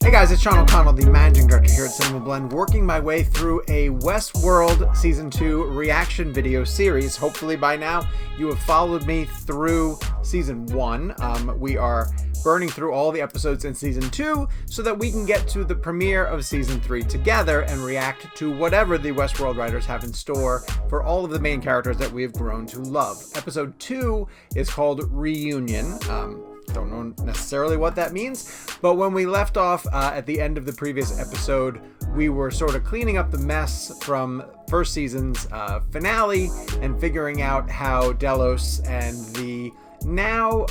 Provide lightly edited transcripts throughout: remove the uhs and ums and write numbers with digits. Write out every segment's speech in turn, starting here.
Hey guys, it's Sean O'Connell, the managing director here at CinemaBlend, working my way through a Westworld Season 2 reaction video series. Hopefully by now you have followed me through Season 1. We are burning through all the episodes in Season 2 so that we can get to the premiere of Season 3 together and react to whatever the Westworld writers have in store for all of the main characters that we have grown to love. Episode 2 is called Reunion. Don't know necessarily what that means, but when we left off at the end of the previous episode, we were sort of cleaning up the mess from first season's finale and figuring out how Delos and the now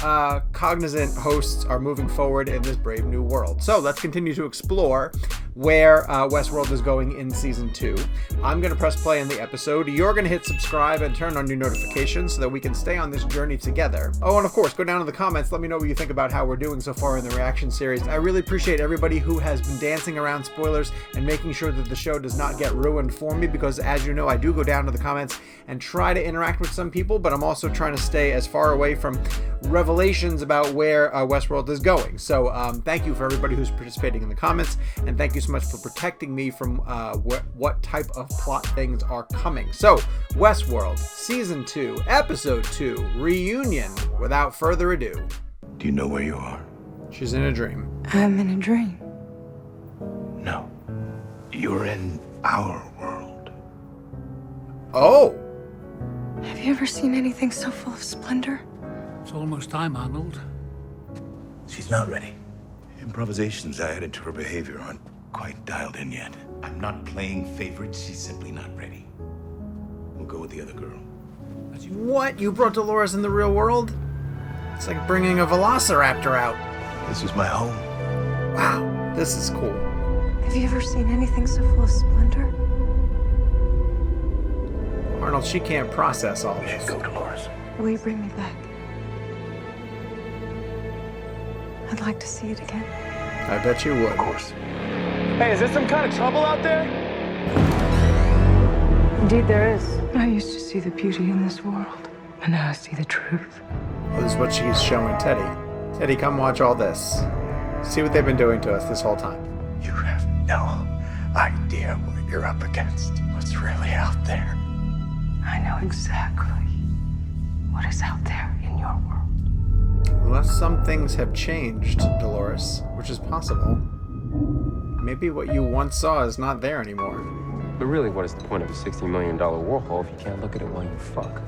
cognizant hosts are moving forward in this brave new world. So let's continue to explore where Westworld is going in Season 2. I'm going to press play on the episode. You're going to hit subscribe and turn on your notifications so that we can stay on this journey together. Oh, and of course, go down to the comments. Let me know what you think about how we're doing so far in the reaction series. I really appreciate everybody who has been dancing around spoilers and making sure that the show does not get ruined for me, because as you know, I do go down to the comments and try to interact with some people, but I'm also trying to stay as far away from revelations about where Westworld is going. So thank you for everybody who's participating in the comments, and thank you so much for protecting me from what type of plot things are coming. So Westworld Season 2 Episode 2 Reunion. Without further ado, do you know where you are? She's in a dream. I'm in a dream. No, you're in our world. Oh, Have you ever seen anything so full of splendor? It's almost time, Arnold. She's not ready. Improvisations I added to her behavior aren't quite dialed in yet. I'm not playing favorites. She's simply not ready. We'll go with the other girl. what? You brought Dolores in the real world? It's like bringing a velociraptor out. This is my home. Wow, this is cool. Have you ever seen anything so full of splendor? Arnold, she can't process all this. Go, Dolores. Will you bring me back? I'd like to see it again. I bet you would. Of course. Hey, is there some kind of trouble out there? Indeed there is. I used to see the beauty in this world, but now I see the truth. This is what she's showing Teddy. Teddy, come watch all this. See what they've been doing to us this whole time. You have no idea what you're up against. What's really out there. I know exactly what is out there in your world. Unless some things have changed, Dolores, which is possible. Maybe what you once saw is not there anymore. But really, what is the point of a $60 million Warhol if you can't look at it while you fuck?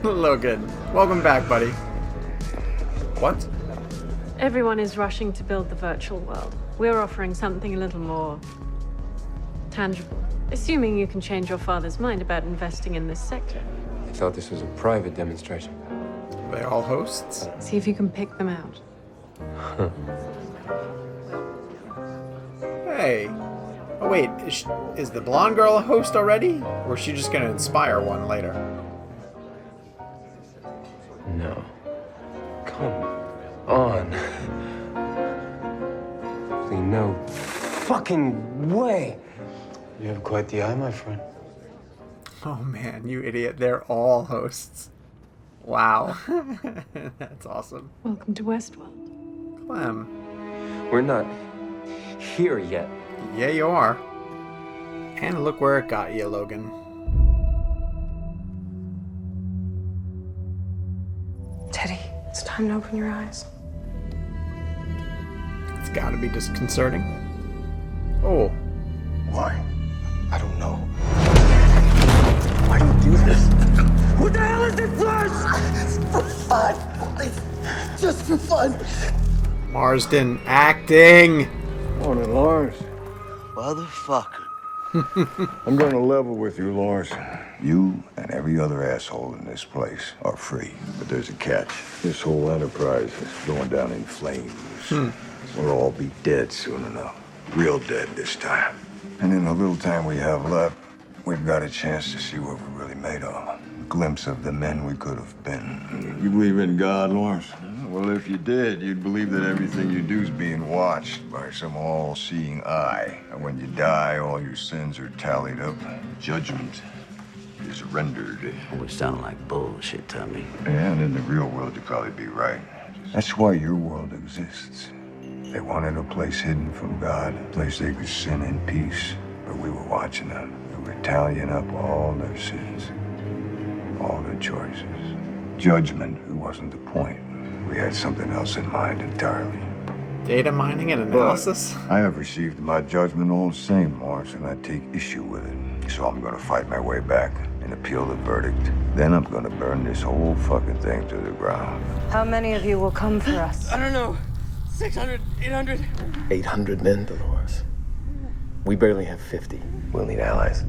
Logan, welcome back, buddy. What? Everyone is rushing to build the virtual world. We're offering something a little more tangible. Assuming you can change your father's mind about investing in this sector. I thought this was a private demonstration. Are they all hosts? See if you can pick them out. Hey. Oh wait, is the blonde girl a host already? Or is she just gonna inspire one later? No. Come on. Really, no fucking way. You have quite the eye, my friend. Oh man, you idiot. They're all hosts. Wow. That's awesome. Welcome to Westworld. Clem. We're not here yet. Yeah, you are. And look where it got you, Logan. Teddy, it's time to open your eyes. It's gotta be disconcerting. Oh. Why? I don't know. Why do you do this? What the hell is this flash? For fun. It's just for fun. Marsden acting. Morning, Lawrence. Motherfucker. I'm going to level with you, Lawrence. You and every other asshole in this place are free. But there's a catch. This whole enterprise is going down in flames. We'll all be dead soon enough. Real dead this time. And in the little time we have left, we've got a chance to see what we're really made of. A glimpse of the men we could have been. You believe in God, Lawrence? Well, if you did, you'd believe that everything you do is Being watched by some all-seeing eye. And when you die, all your sins are tallied up. Judgment is rendered. Which sound like bullshit to me. And in the real world, you'd probably be right. That's why your world exists. They wanted a place hidden from God, a place they could sin in peace. But we were watching them. We were tallying up all their sins, all their choices. Judgment, it wasn't the point. We had something else in mind entirely. Data mining and analysis? But I have received my judgment all the same, Morris, and I take issue with it. So I'm gonna fight my way back and appeal the verdict. Then I'm gonna burn this whole fucking thing to the ground. How many of you will come for us? I don't know. 600, 800? 800 men, Dolores. We barely have 50. We'll need allies.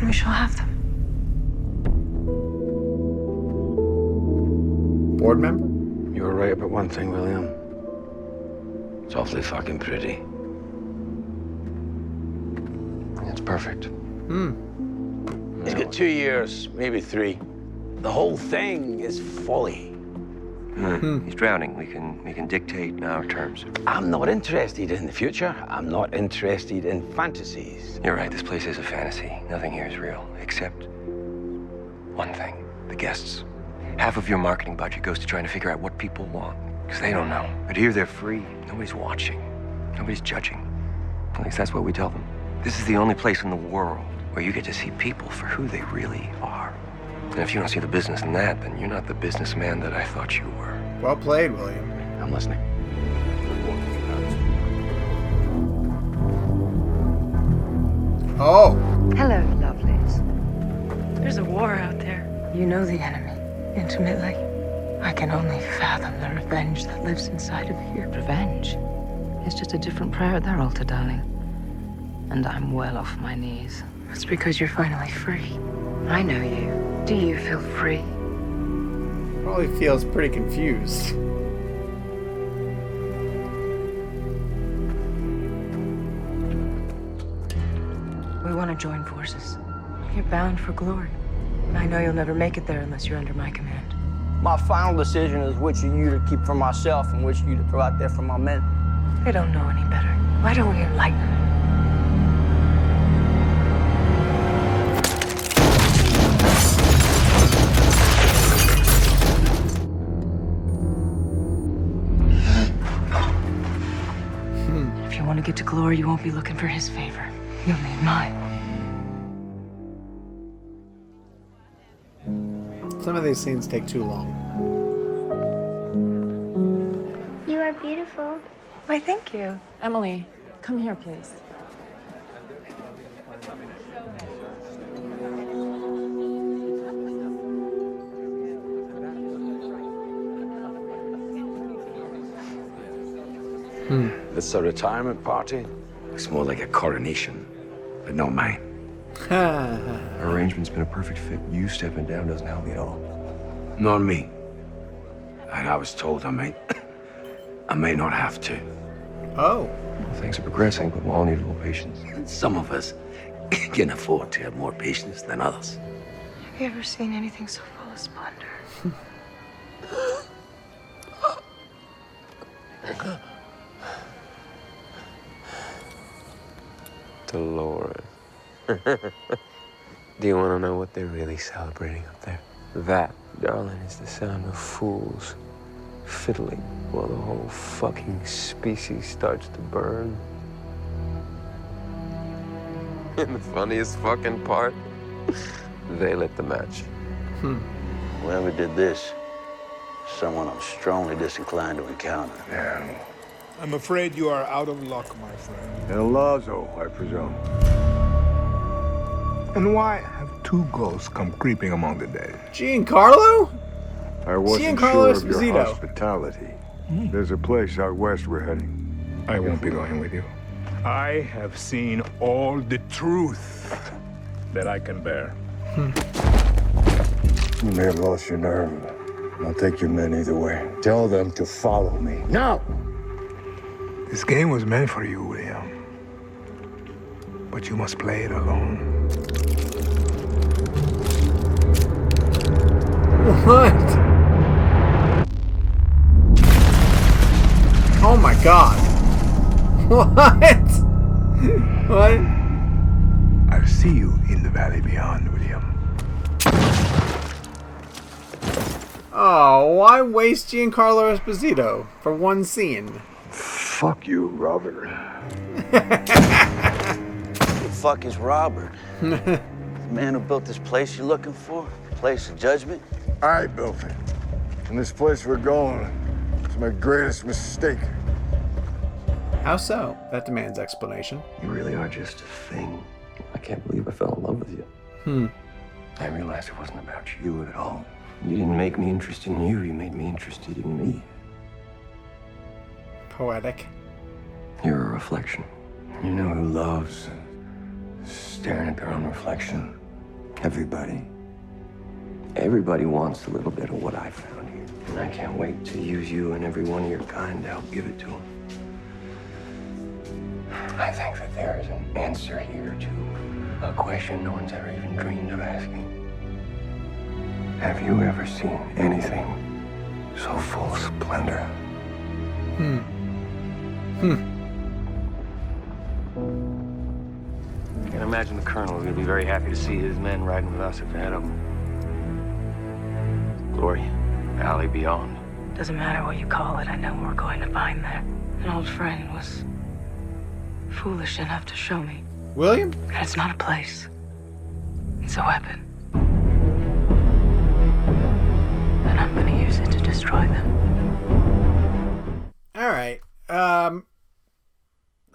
We shall have them. Board member? You were right about one thing, William. It's awfully fucking pretty. It's perfect. He's got 2 years, maybe 3. The whole thing is folly. He's drowning. We can dictate our terms. I'm not interested in the future. I'm not interested in fantasies. You're right. This place is a fantasy. Nothing here is real, except one thing: the guests. Half of your marketing budget goes to trying to figure out what people want, because they don't know. But here they're free. Nobody's watching. Nobody's judging. At least that's what we tell them. This is the only place in the world where you get to see people for who they really are. And if you don't see the business in that, then you're not the businessman that I thought you were. Well played, William. I'm listening. Oh. Hello, lovelies. There's a war out there. You know the enemy intimately. I can only fathom the revenge that lives inside of you. Revenge? It's just a different prayer at their altar, darling. And I'm well off my knees. It's because you're finally free. I know you. Do you feel free? Probably feels pretty confused. We want to join forces. You're bound for glory. I know you'll never make it there unless you're under my command. My final decision is which of you to keep for myself and which of you to throw out there for my men. They don't know any better. Why don't we enlighten them? If you want to get to glory, you won't be looking for his favor. You'll need mine. Some of these scenes take too long. You are beautiful. Why, thank you. Emily, come here, please. This is a retirement party. It's more like a coronation, but not mine. Our arrangement's been a perfect fit. You stepping down doesn't help me at all. Not me. And I was told I might not have to. Oh. Well, things are progressing, but we'll all need a little patience. Some of us can afford to have more patience than others. Have you ever seen anything so full of splendor? Dolores. Do you want to know what they're really celebrating up there? That, darling, is the sound of fools fiddling while the whole fucking species starts to burn. And the funniest fucking part, they lit the match. Whoever did this, someone I'm strongly disinclined to encounter. Yeah. I'm afraid you are out of luck, my friend. El Lazo, I presume. And why have two ghosts come creeping among the dead? Giancarlo? I wasn't Giancarlo sure of your Esposito. hospitality. There's a place out west we're heading. I won't be going with you. I have seen all the truth that I can bear. You may have lost your nerve. I'll take your men either way. Tell them to follow me. No! This game was meant for you, William. But you must play it alone. What? Oh my god. What? What? I'll see you in the valley beyond, William. Oh, why waste Giancarlo Esposito for one scene? Fuck you, Robert. Who the fuck is Robert? The man who built this place you're looking for? Place of judgment? I built it. And this place we're going is my greatest mistake. How so? That demands explanation. You really are just a thing. I can't believe I fell in love with you. I realized it wasn't about you at all. You didn't make me interested in you. You made me interested in me. Poetic. You're a reflection. You know who loves staring at their own reflection? Everybody. Everybody wants a little bit of what I found here. And I can't wait to use you and every one of your kind to help give it to them. I think that there is an answer here to a question no one's ever even dreamed of asking. Have you ever seen anything so full of splendor? I can imagine the Colonel is going to be very happy to see his men riding with us at the head of them. Glory, valley beyond. Doesn't matter what you call it, I know we're going to find there. An old friend was foolish enough to show me. William? And it's not a place. It's a weapon. And I'm going to use it to destroy them. All right.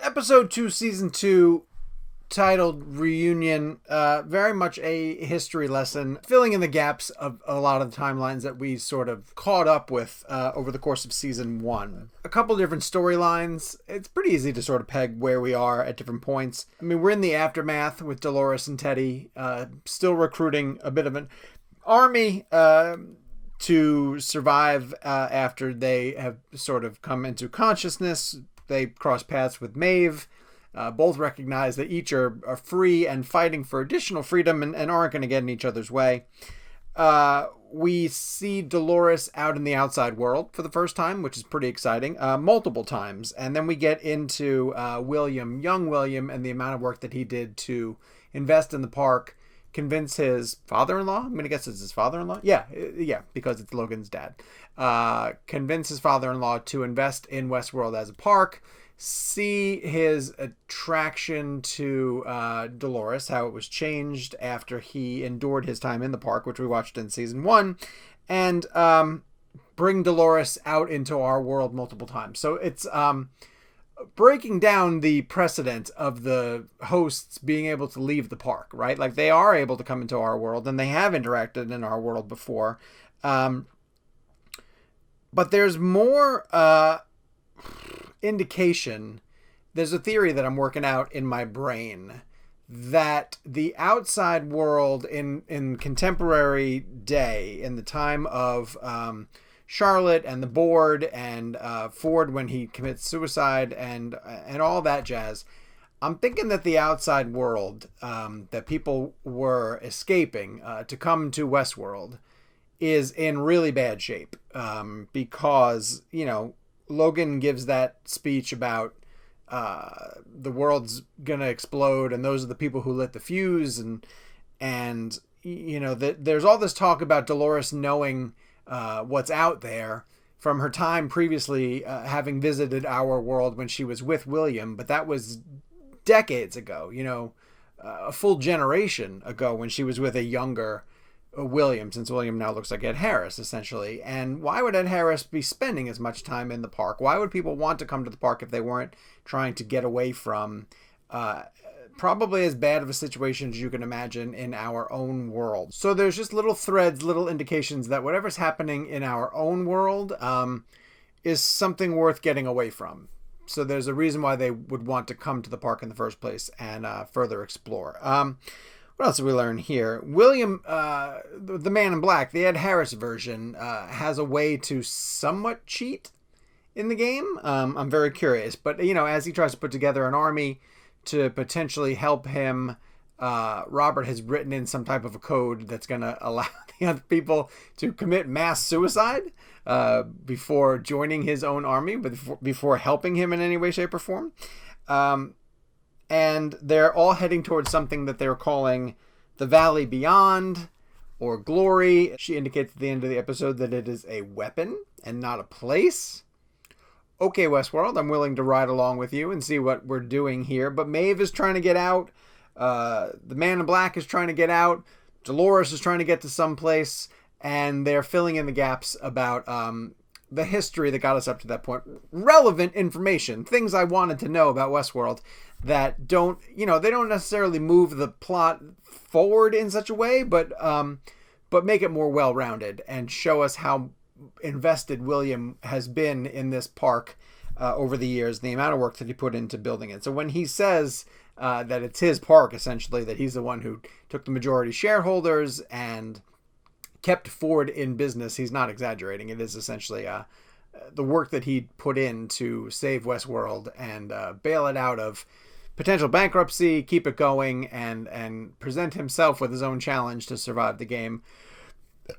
Episode 2, Season 2, titled Reunion. Very much a history lesson, filling in the gaps of a lot of the timelines that we sort of caught up with over the course of Season 1. A couple different storylines. It's pretty easy to sort of peg where we are at different points. I mean, we're in the aftermath with Dolores and Teddy, still recruiting a bit of an army to survive after they have sort of come into consciousness. They cross paths with Maeve. Both recognize that each are free and fighting for additional freedom and aren't going to get in each other's way. We see Dolores out in the outside world for the first time, which is pretty exciting, multiple times. And then we get into William, young William, and the amount of work that he did to invest in the park, convince his father-in-law. I'm going to guess it's his father-in-law. Yeah, because it's Logan's dad. Convince his father-in-law to invest in Westworld as a park. See his attraction to Dolores, how it was changed after he endured his time in the park, which we watched in Season 1, and bring Dolores out into our world multiple times. So it's breaking down the precedent of the hosts being able to leave the park, right? Like, they are able to come into our world, and they have interacted in our world before. But there's more indication. There's a theory that I'm working out in my brain that the outside world in contemporary day, in the time of Charlotte and the board and Ford when he commits suicide and all that jazz, I'm thinking that the outside world that people were escaping to come to Westworld is in really bad shape because, you know, Logan gives that speech about the world's gonna explode and those are the people who lit the fuse, and you know, there's all this talk about Dolores knowing what's out there from her time previously having visited our world when she was with William, but that was decades ago, you know, a full generation ago when she was with a younger William, since William now looks like Ed Harris, essentially. And why would Ed Harris be spending as much time in the park? Why would people want to come to the park if they weren't trying to get away from probably as bad of a situation as you can imagine in our own world? So there's just little threads, little indications that whatever's happening in our own world is something worth getting away from. So there's a reason why they would want to come to the park in the first place and further explore. What else did we learn here? William, the Man in Black, the Ed Harris version, has a way to somewhat cheat in the game. I'm very curious. But, you know, as he tries to put together an army to potentially help him, Robert has written in some type of a code that's going to allow the other people to commit mass suicide before joining his own army, before helping him in any way, shape, or form. And they're all heading towards something that they're calling the Valley Beyond, or Glory. She indicates at the end of the episode that it is a weapon and not a place. okay, Westworld, I'm willing to ride along with you and see what we're doing here. But Maeve is trying to get out. The Man in Black is trying to get out. Dolores is trying to get to someplace. And they're filling in the gaps about the history that got us up to that point. Relevant information, things I wanted to know about Westworld that don't, they don't necessarily move the plot forward in such a way, but make it more well-rounded and show us how invested William has been in this park over the years, the amount of work that he put into building it. So when he says that it's his park, essentially, that he's the one who took the majority shareholders and kept Ford in business, he's not exaggerating. It is essentially the work that he put in to save Westworld and bail it out of potential bankruptcy, keep it going, and present himself with his own challenge to survive the game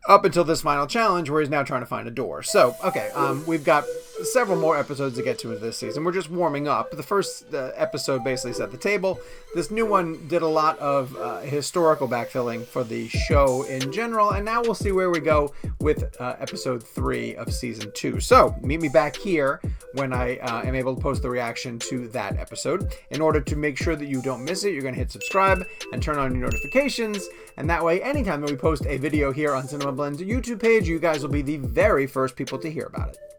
up until this final challenge where he's now trying to find a door. So, okay, we've got several more episodes to get to in this season. We're just warming up. The first episode basically set the table. This new one did a lot of historical backfilling for the show in general, and now we'll see where we go with episode 3 of season 2. So, meet me back here when I am able to post the reaction to that episode. In order to make sure that you don't miss it, you're going to hit subscribe and turn on your notifications, and that way, anytime that we post a video here on CinemaBlend's YouTube page, you guys will be the very first people to hear about it.